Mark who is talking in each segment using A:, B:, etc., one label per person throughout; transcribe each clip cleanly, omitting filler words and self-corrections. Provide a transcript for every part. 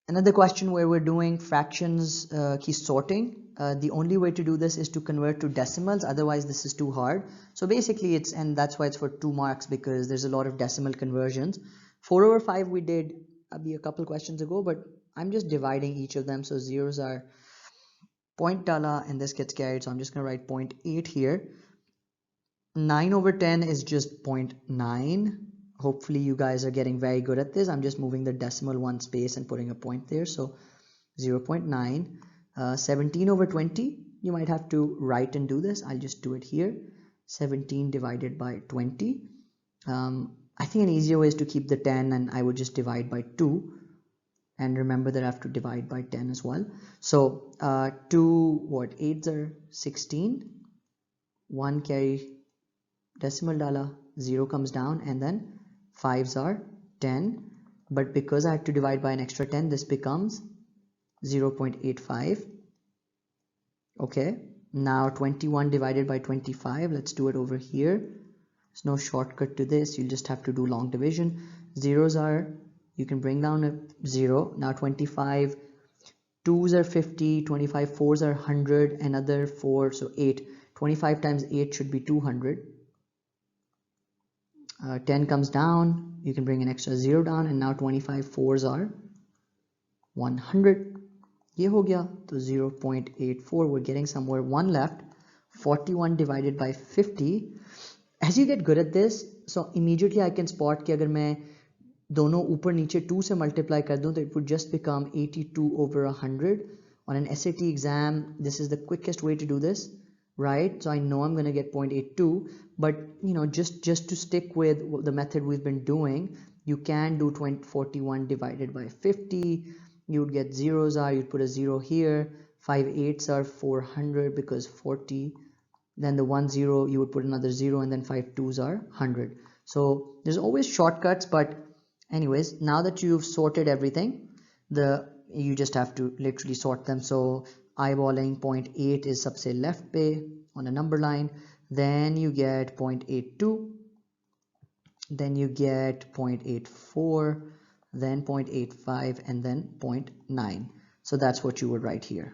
A: Another question where we're doing fractions key sorting. The only way to do this is to convert to decimals, otherwise this is too hard. So basically and that's why it's for 2 marks, because there's a lot of decimal conversions. 4/5 we did a couple questions ago, but I'm just dividing each of them. So zeros are point dala and this gets carried, so I'm just going to write 0.8 here. 9/10 is just 0.9. Hopefully you guys are getting very good at this. I'm just moving the decimal one space and putting a point there. So 0.9. 17/20, you might have to write and do this. I'll just do it here. 17 divided by 20. I think an easier way is to keep the 10 and I would just divide by 2. And remember that I have to divide by 10 as well. So 8s are 16. 1 carry decimal dala, 0 comes down, and then 5s are 10. But because I had to divide by an extra 10, this becomes 0.85. Okay, now 21 divided by 25, let's do it over here. There's no shortcut to this, you'll just have to do long division. Zeros are, you can bring down a 0. Now 25, 2s are 50, 25 4s are 100, another 4, so 8. 25 times 8 should be 200. 10 comes down, you can bring an extra 0 down, and now 25 4s are 100. ये हो गया, तो 0.84, we're getting somewhere. 1 left. 41 divided by 50. As you get good at this, so immediately I can spot कि अगर मैं दोनों ऊपर नीचे 2 से multiply कर दूं, तो it would just become 82/100. On an SAT exam, this is the quickest way to do this, right? So I know I'm going to get 0.82, but you know, just to stick with the method we've been doing, you can do 41 divided by 50. You would get zeros are, you'd put a 0 here. 5 8s are 400 because 40. Then the 1 0, you would put another 0, and then 5 2s are 100. So there's always shortcuts, but anyways, now that you've sorted everything, you just have to literally sort them. So eyeballing 0.8 is सबसे left पे on a number line. Then you get 0.82. Then you get 0.84. Then 0.85, and then 0.9. So that's what you would write here.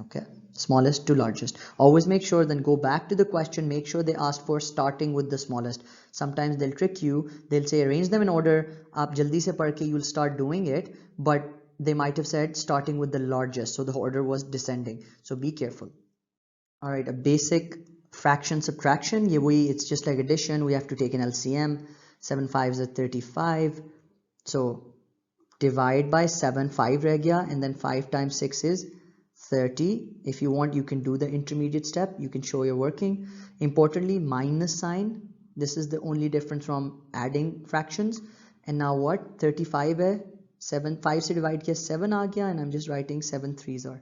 A: Okay, smallest to largest. Always make sure, then go back to the question, make sure they ask for starting with the smallest. Sometimes they'll trick you, they'll say arrange them in order, aap jaldi se padh ke you'll start doing it, but they might have said starting with the largest, so the order was descending, so be careful. All right, a basic fraction subtraction, it's just like addition, we have to take an LCM. 7 5s are 35. So divide by 7, 5 reh gaya, and then 5 times 6 is 30. If you want, you can do the intermediate step, you can show you're working. Importantly, minus sign, this is the only difference from adding fractions. And now what? 35 hai, 7 5 se divide kiya, 7 aa gaya, and I'm just writing 7 3s are.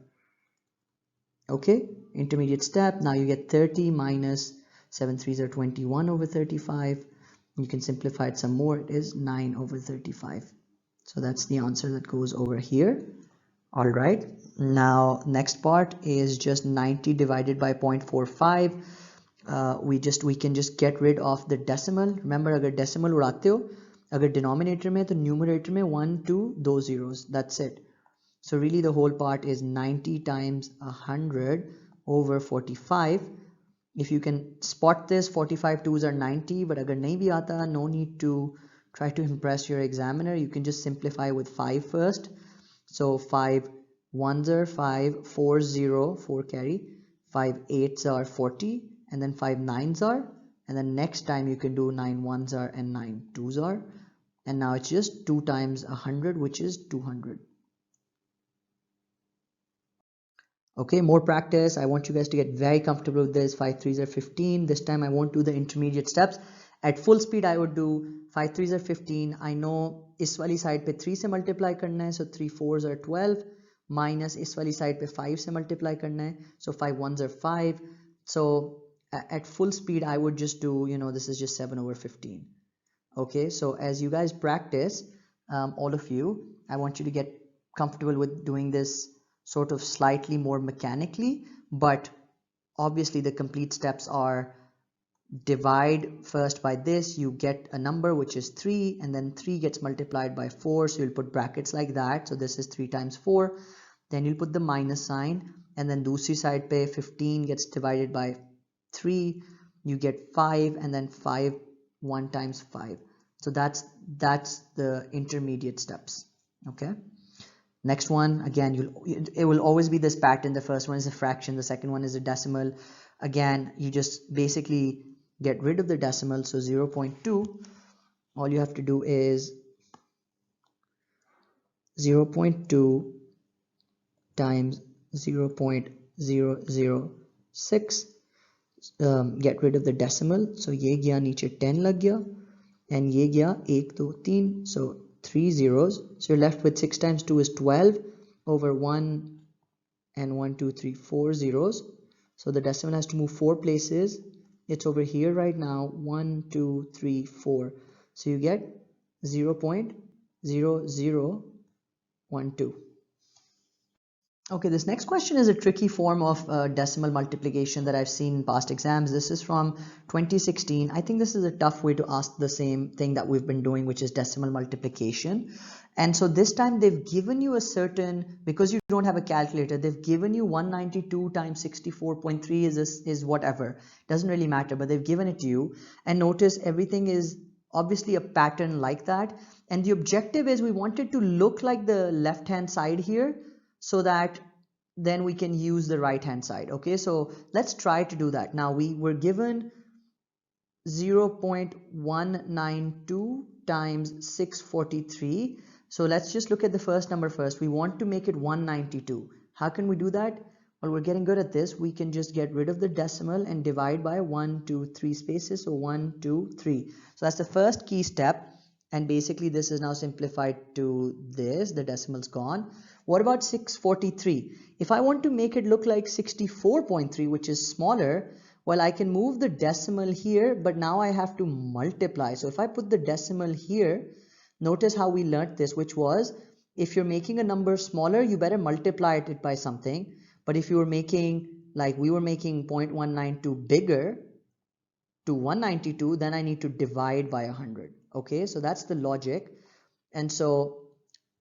A: Okay, intermediate step. Now you get 30 minus 7 3s are 21/35. You can simplify it some more, it is 9/35. So that's the answer that goes over here. All right, now next part is just 90 divided by 0.45. We can just get rid of the decimal. Remember, agar decimal उड़ाते हो, agar denominator में, तो numerator में 1 2 2 zeros, that's it. So really the whole part is 90 times 100/45. If you can spot this, 45 2s are 90, but agar nahi bhi aata, no need to try to impress your examiner. You can just simplify with 5 first. So 5 1s are 5, 4 0, 4 carry, 5 8s are 40, and then 5 9s are, and then next time you can do 9 1s are and 9 2s are, and now it's just 2 times 100, which is 200. Okay, more practice. I want you guys to get very comfortable with this. 5 3s are 15. This time I won't do the intermediate steps. At full speed I would do 5 3s are 15. I know इस वाली side पे 3 से multiply करना है, so 3 4s are 12, minus इस वाली side पे 5 से multiply करना है, so 5 1s are 5. So at full speed I would just do, this is just 7/15. Okay, so as you guys practice, all of you, I want you to get comfortable with doing this sort of slightly more mechanically, but obviously the complete steps are divide first by this, you get a number which is 3, and then 3 gets multiplied by 4, so you'll put brackets like that. So this is 3 times 4, then you'll put the minus sign, and then दूसरी side पे 15 gets divided by 3, you get 5, and then 5 1 times 5. So that's the intermediate steps. Okay, next one, again, it will always be this pattern. The first one is a fraction, the second one is a decimal. Again, you just basically get rid of the decimal, so 0.2, all you have to do is 0.2 times 0.006, get rid of the decimal, so ये गया नीचे 10 लग गया, and ये गया 1 2 3, so 3 zeros, so you're left with 6 times 2 is 12 over 1 and 1 2 3 4 zeros, so the decimal has to move 4 places. It's over here right now, 1 2 3 4, so you get 0.0012. Okay, this next question is a tricky form of decimal multiplication that I've seen in past exams. This is from 2016. I think this is a tough way to ask the same thing that we've been doing, which is decimal multiplication. And so this time they've given you a certain, because you don't have a calculator, they've given you 192 times 64.3 is whatever. Doesn't really matter, but they've given it to you. And notice everything is obviously a pattern like that. And the objective is we want it to look like the left-hand side here, so that then we can use the right hand side. Okay, so let's try to do that. Now we were given 0.192 times 643. So let's just look at the first number first. We want to make it 192. How can we do that? Well, we're getting good at this. We can just get rid of the decimal and divide by 1 2 3 spaces. So 1 2 3. So that's the first key step. And basically this is now simplified to this, the decimal's gone. What about 643? If I want to make it look like 64.3, which is smaller, well, I can move the decimal here, but now I have to multiply. So if I put the decimal here, notice how we learnt this, which was if you're making a number smaller, you better multiply it by something. But if you were making, like we were making 0.192 bigger to 192, then I need to divide by 100. Okay, so that's the logic. And so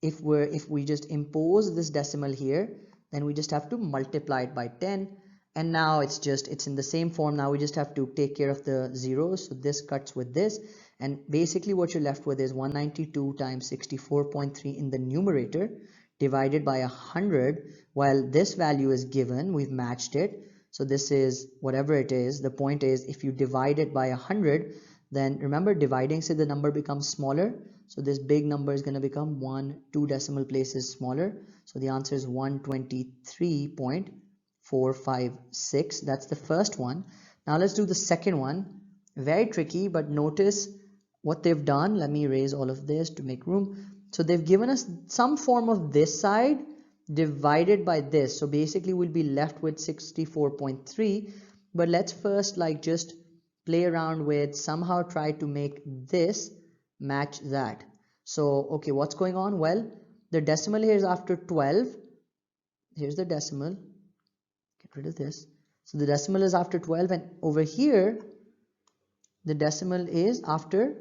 A: if we just impose this decimal here, then we just have to multiply it by 10, and now it's in the same form. Now we just have to take care of the zeros, so this cuts with this, and basically what you're left with is 192 times 64.3 in the numerator divided by 100, while this value is given, we've matched it, so this is whatever it is. The point is, if you divide it by 100, then remember, dividing, say the number becomes smaller, so this big number is going to become 2 decimal places smaller. So the answer is 123.456. That's the first one. Now let's do the second one. Very tricky, but notice what they've done. Let me erase all of this to make room. So they've given us some form of this side divided by this. So basically we'll be left with 64.3. But let's first just play around with somehow try to make this match that. So okay, what's going on? Well, the decimal here is after 12. Here's the decimal. Get rid of this. So the decimal is after 12, and over here the decimal is after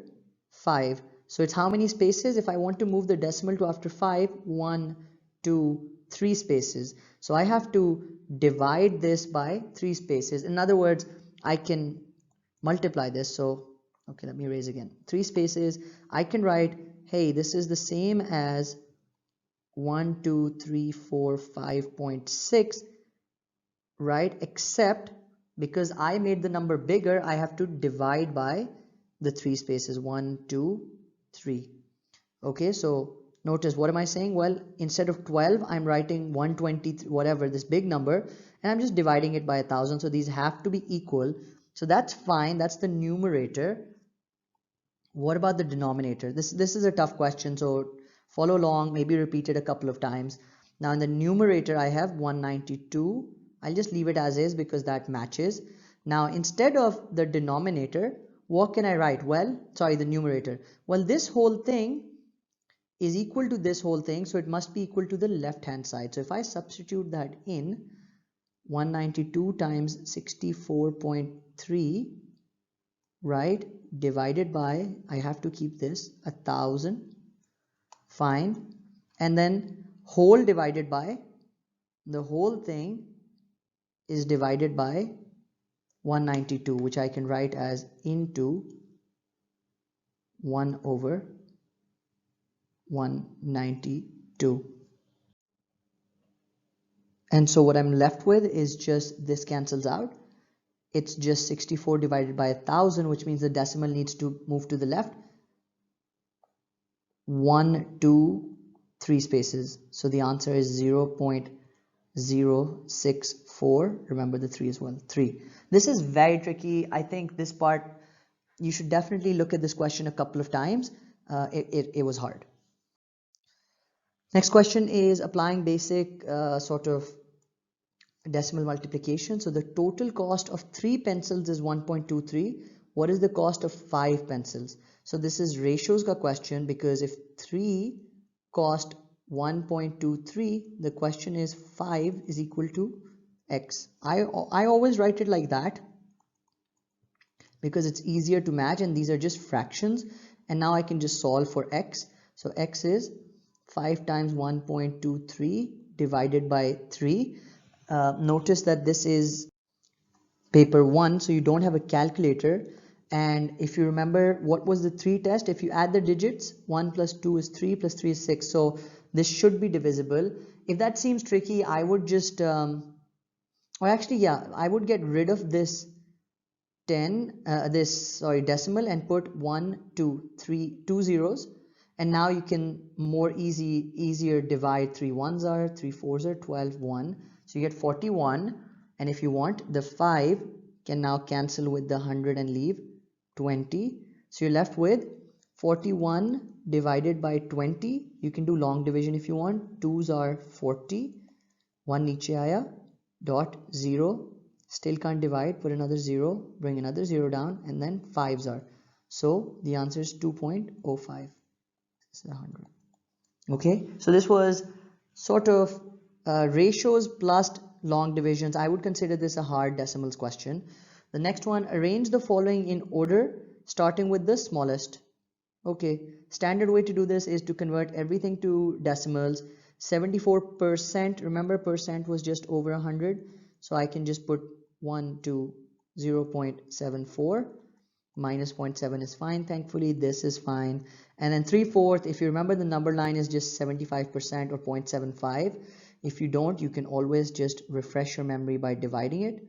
A: 5. So it's how many spaces? If I want to move the decimal to after 5, 1 2 3 spaces. So I have to divide this by 3 spaces. In other words, I can multiply this. So okay, let me erase again. 3 spaces. I can write, hey, this is the same as 12345.6, right? Except because I made the number bigger, I have to divide by the 3 spaces, 1 2 3. Okay, so notice, what am I saying? Well, instead of 12, I'm writing 120, whatever, this big number, and I'm just dividing it by 1,000. So these have to be equal. So that's fine. That's the numerator. What about the denominator? This is a tough question, so follow along, maybe repeat it a couple of times. Now in the numerator I have 192. I'll just leave it as is because that matches. Now instead of the denominator, what can I write? Well, sorry, the numerator. Well, this whole thing is equal to this whole thing, so it must be equal to the left hand side. So if I substitute that in, 192 times 64.3 right, divided by, I have to keep this 1000, fine, and then whole divided by, the whole thing is divided by 192, which I can write as into 1 over 192. And so what I'm left with is just this cancels out. It's just 64 divided by 1000, which means the decimal needs to move to the left 1, 2, 3 spaces. So the answer is 0.064. Remember the 3 as well. 3. This is very tricky. I think this part, you should definitely look at this question a couple of times. It was hard. Next question is applying basic sort of decimal multiplication. So the total cost of 3 pencils is 1.23. What is the cost of 5 pencils? So this is ratios ka question, because if 3 cost 1.23, the question is 5 is equal to x. I always write it like that because it's easier to match, and these are just fractions, and now I can just solve for x. So x is 5 times 1.23 divided by 3. Notice that this is paper 1, so you don't have a calculator. And if you remember, what was the 3 test? If you add the digits, 1 plus 2 is 3 plus 3 is 6. So this should be divisible. If that seems tricky, I would just, I would get rid of this decimal and put 1, 2, 3, 2 zeros. And now you can more easier divide. 3 ones are, 3 fours are 12, 1. So you get 41. And if you want, the 5 can now cancel with the 100 and leave 20. So you're left with 41 divided by 20. You can do long division if you want. 2s are 40. 1 niche aaya. Dot 0. Still can't divide. Put another 0. Bring another 0 down. And then 5s are. So the answer is 2.05. This is 100. Okay. So this was sort of ratios plus long divisions. I would consider this a hard decimals question. The next one, arrange the following in order, starting with the smallest. Okay, standard way to do this is to convert everything to decimals. 74%, remember percent was just over 100, so I can just put 1 to 0.74. Minus 0.7 is fine, thankfully this is fine. And then 3/4, if you remember, the number line is just 75% or 0.75. If you don't, you can always just refresh your memory by dividing it.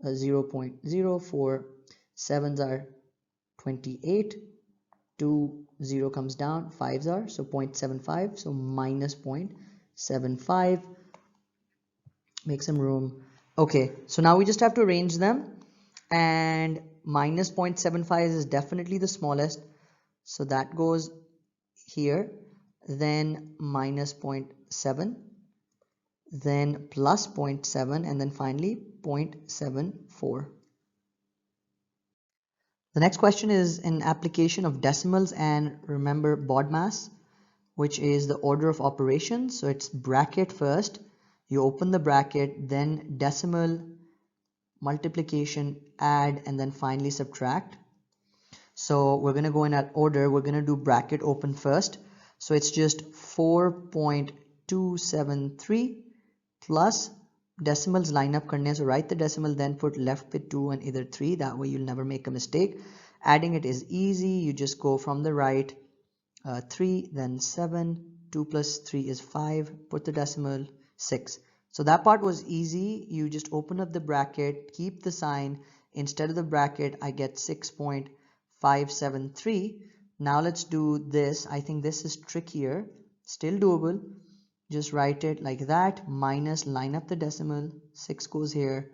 A: 0.04, 7s are 28, 2, 0 comes down, 5s are, so 0.75, so minus 0.75. Make some room. Okay, so now we just have to arrange them, and minus 0.75 is definitely the smallest, so that goes here, then minus 0.7, then plus 0.7, and then finally 0.74. The next question is an application of decimals and remember BODMAS, which is the order of operations. So it's bracket first, you open the bracket, then decimal, multiplication, add, and then finally subtract. So we're going to go in that order. We're going to do bracket open first. So it's just 4.273 plus decimals line up karne, so write the decimal, then put left with 2 and either 3. That way you'll never make a mistake. Adding it is easy. You just go from the right, 3, then 7, 2 plus 3 is 5, put the decimal, 6. So that part was easy. You just open up the bracket, keep the sign. Instead of the bracket, I get 6.573. Now let's do this. I think this is trickier, still doable. Just write it like that, minus, line up the decimal, 6 goes here,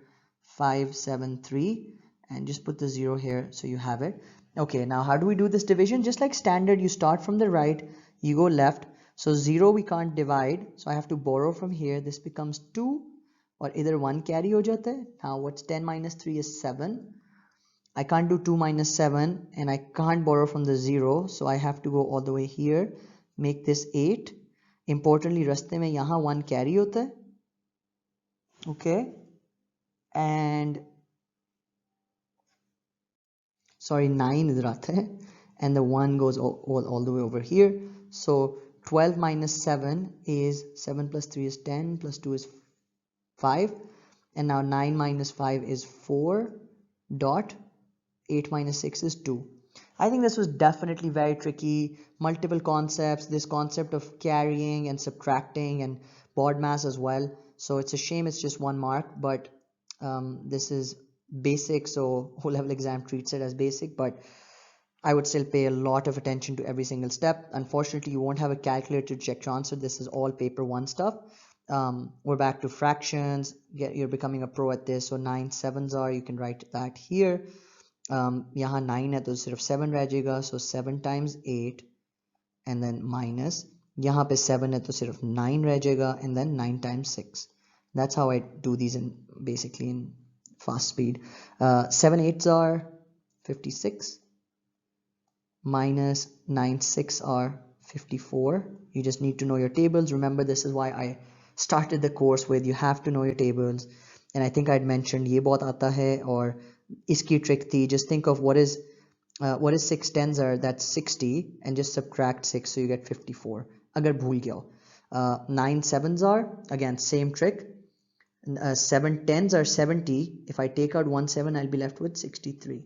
A: 573, and just put the 0 here so you have it. Okay, now how do we do this division? Just like standard, you start from the right, you go left. So 0 we can't divide, so I have to borrow from here. This becomes 2, or either 1 carry ho jata hai. Now what's 10 minus 3 is 7. I can't do 2 minus 7, and I can't borrow from the 0, so I have to go all the way here, make this 8. Importantly, raste mein yahan 1 carry hota hai. Okay, and sorry 9 idhar aata hai, and the 1 goes all the way over here. So 12 minus 7 is 7 plus 3 is 10 plus 2 is 5, and now 9 minus 5 is 4 dot 8 minus 6 is 2. I think this was definitely very tricky. Multiple concepts, this concept of carrying and subtracting and board mass as well. So it's a shame it's just 1 mark, but this is basic, so O-level exam treats it as basic, but I would still pay a lot of attention to every single step. Unfortunately, you won't have a calculator to check your answer. This is all paper 1 stuff. We're back to fractions. You're becoming a pro at this. So 9 sevens are, you can write that here. यहाँ 9 है तो सिर्फ 7 रह जाएगा, so 7 times 8 and then minus, यहाँ पे 7 है तो सिर्फ 9 रह जाएगा and then 9 times 6. That's how I do these in basically in fast speed. 7 8s are 56 minus 9 6 are 54. You just need to know your tables. Remember, this is why I started the course with you have to know your tables, and I think I'd mentioned ये बहुत आता है और इसकी trick थी. Just think of what is 6 tens are, that's 60, and just subtract 6 so you get 54 अगर भूल गया हो. 9 sevens are, again same trick. 7 tens are 70. If I take out 1 7 I'll be left with 63.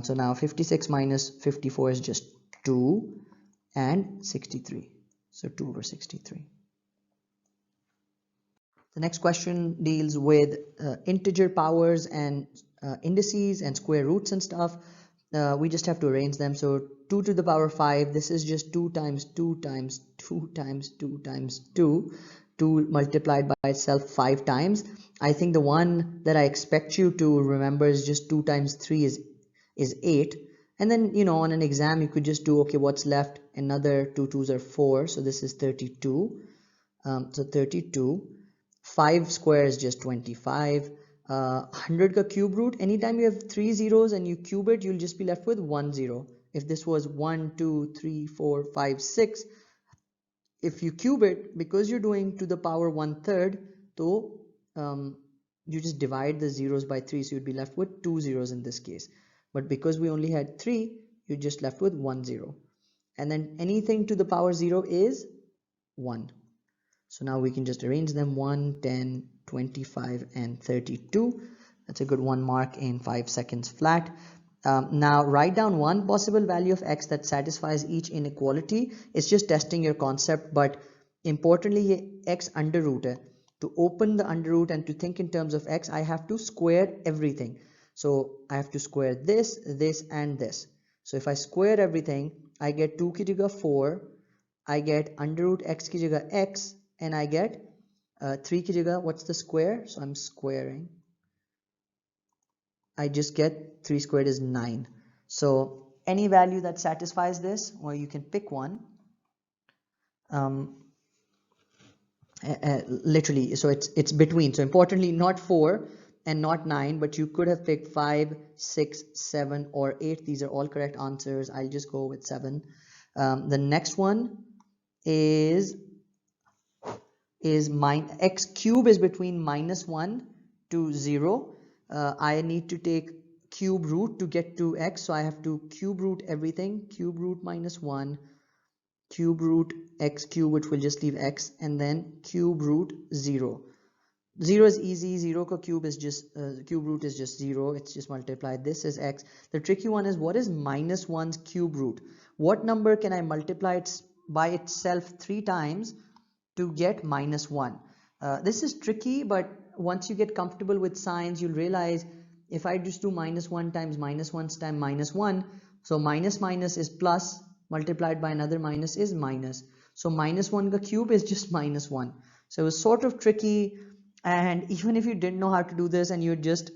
A: So now 56 minus 54 is just 2 and 63, so 2 over 63. The next question deals with integer powers and indices and square roots and stuff. We just have to arrange them. So 2 to the power 5, this is just 2 times 2 times 2 times 2 times 2, 2 multiplied by itself 5 times. I think the one that I expect you to remember is just 2 times 3 is 8. And then, you know, on an exam you could just do, okay, what's left? Another 2 2s are 4, so this is 32. So 32. 5 square is just 25. 100 ka cube root, anytime you have 3 zeros and you cube it, you'll just be left with 1 0. If this was 1 2 3 4 5 6, if you cube it, because you're doing to the power 1/3, so you just divide the zeros by 3, so you'd be left with 2 zeros in this case. But because we only had 3, you're just left with 1 0, and then anything to the power 0 is 1. So now we can just arrange them: 1 10 25 and 32. That's a good 1 mark in 5 seconds flat. Now write down one possible value of x that satisfies each inequality. It's just testing your concept, but importantly ये x under root है. To open the under root and to think in terms of x, I have to square everything. So I have to square this, this and this. So if I square everything, I get 2 की जगह 4, I get under root x की जगह x, and I get 3 की जगह, what's the square? So I'm squaring. I just get 3 squared is 9. So any value that satisfies this, or you can pick one. Literally, so it's between. So importantly, not 4 and not 9, but you could have picked 5, 6, 7 or 8. These are all correct answers. I'll just go with 7. The next one is x cube is between -1 to 0. I need to take cube root to get to x, so I have to cube root everything. Cube root -1, cube root x cube, which will just leave x, and then cube root 0. 0 is easy. 0 ka cube is just cube root is just 0. It's just multiplied. This is x. The tricky one is, what is -1's cube root? What number can I multiply it by itself 3 times to get -1? This is tricky, but once you get comfortable with signs, you'll realize if I just do -1 times -1 times -1, so minus minus is plus, multiplied by another minus is minus. So -1 ka cube is just -1. So it was sort of tricky, and even if you didn't know how to do this and you just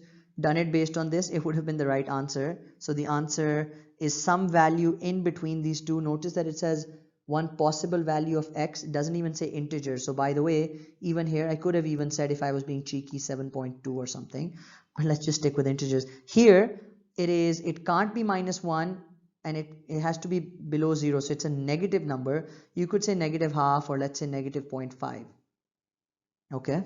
A: done it based on this, it would have been the right answer. So the answer is some value in between these two. Notice that it says one possible value of x. It doesn't even say integer. So by the way, even here I could have even said, if I was being cheeky, 7.2 or something, but let's just stick with integers. Here it can't be -1, and it has to be below 0, so it's a negative number. You could say -0.5, or let's say -0.5. Okay.